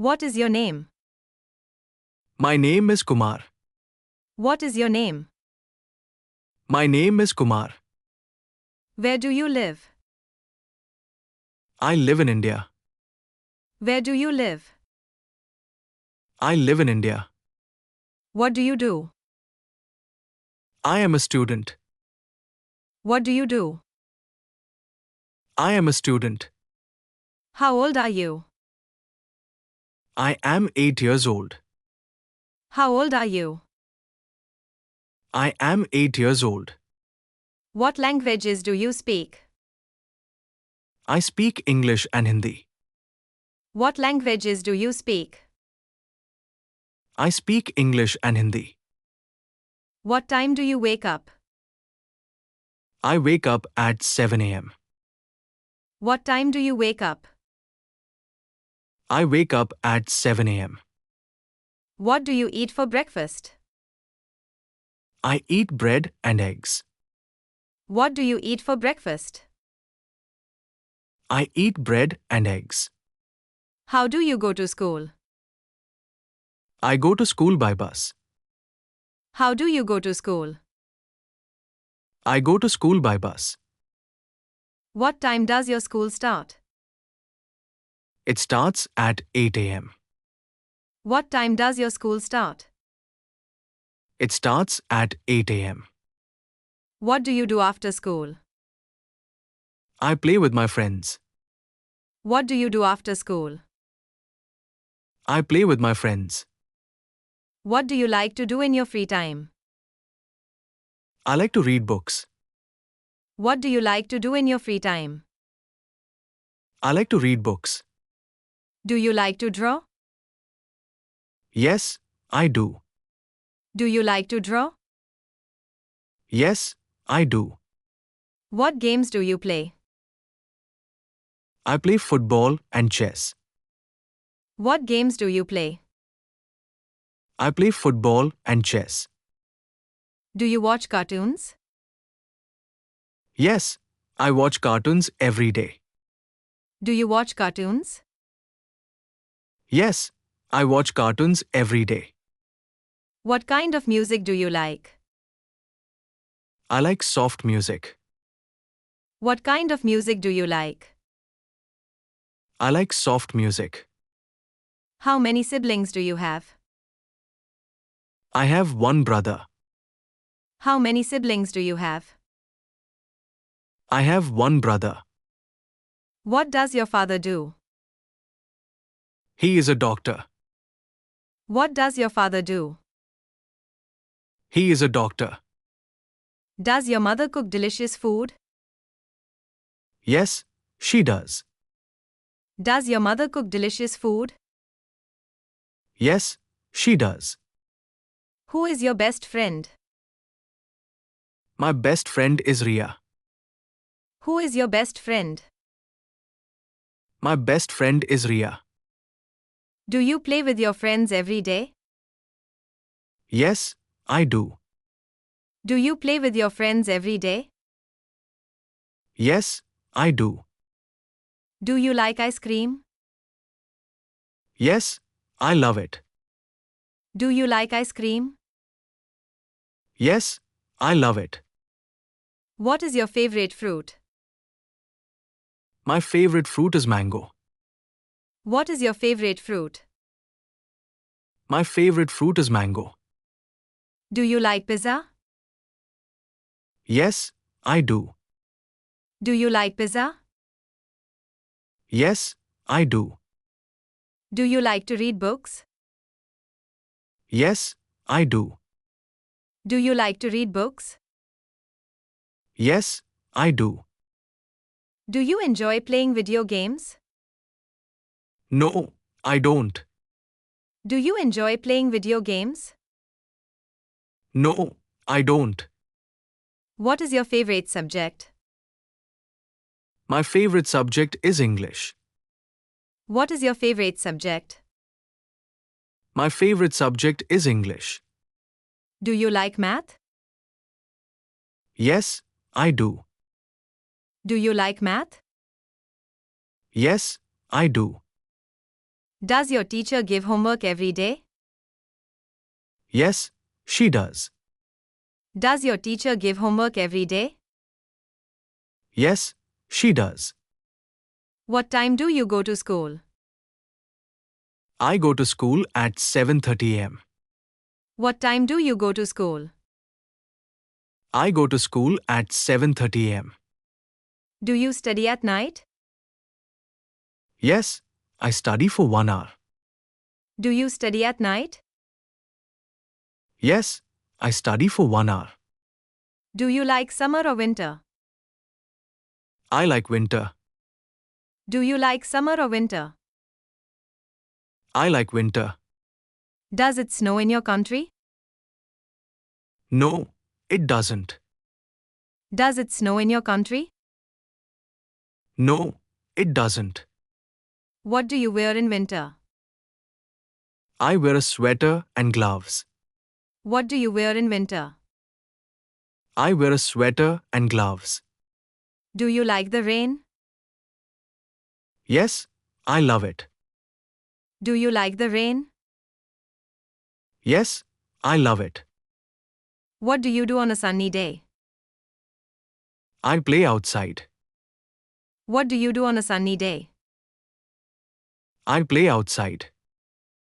What is your name? My name is Kumar. What is your name? My name is Kumar. Where do you live? I live in India. Where do you live? I live in India. What do you do? I am a student. What do you do? I am a student. How old are you? I am 8 years old. How old are you? I am 8 years old. What languages do you speak? I speak English and Hindi. What languages do you speak? I speak English and Hindi. What time do you wake up? I wake up at 7 a.m. What time do you wake up? I wake up at 7 a.m. What do you eat for breakfast? I eat bread and eggs. What do you eat for breakfast? I eat bread and eggs. How do you go to school? I go to school by bus. How do you go to school? I go to school by bus. What time does your school start? It starts at 8 a.m. What time does your school start? It starts at 8 a.m. What do you do after school? I play with my friends. What do you do after school? I play with my friends. What do you like to do in your free time? I like to read books. What do you like to do in your free time? I like to read books. Do you like to draw? Yes, I do. Do you like to draw? Yes, I do. What games do you play? I play football and chess. What games do you play? I play football and chess. Do you watch cartoons? Yes, I watch cartoons every day. Do you watch cartoons? Yes, I watch cartoons every day. What kind of music do you like? I like soft music. What kind of music do you like? I like soft music. How many siblings do you have? I have one brother. How many siblings do you have? I have one brother. What does your father do? He is a doctor. What does your father do? He is a doctor. Does your mother cook delicious food? Yes, she does. Does your mother cook delicious food? Yes, she does. Who is your best friend? My best friend is Ria. Who is your best friend? My best friend is Ria. Do you play with your friends every day? Yes, I do. Do you play with your friends every day? Yes, I do. Do you like ice cream? Yes, I love it. Do you like ice cream? Yes, I love it. What is your favorite fruit? My favorite fruit is mango. What is your favorite fruit? My favorite fruit is mango. Do you like pizza? Yes, I do. Do you like pizza? Yes, I do. Do you like to read books? Yes, I do. Do you like to read books? Yes, I do. Do you enjoy playing video games? No, I don't. Do you enjoy playing video games? No, I don't. What is your favorite subject? My favorite subject is English. What is your favorite subject? My favorite subject is English. Do you like math? Yes, I do. Do you like math? Yes, I do. Does your teacher give homework every day? Yes, she does. Does your teacher give homework every day? Yes, she does. What time do you go to school? I go to school at 7:30 am. What time do you go to school? I go to school at 7:30 am. Do you study at night? Yes, I study for 1 hour. Do you study at night? Yes, I study for 1 hour. Do you like summer or winter? I like winter. Do you like summer or winter? I like winter. Does it snow in your country? No, it doesn't. Does it snow in your country? No, it doesn't. What do you wear in winter? I wear a sweater and gloves. What do you wear in winter? I wear a sweater and gloves. Do you like the rain? Yes, I love it. Do you like the rain? Yes, I love it. What do you do on a sunny day? I play outside. What do you do on a sunny day? I play outside.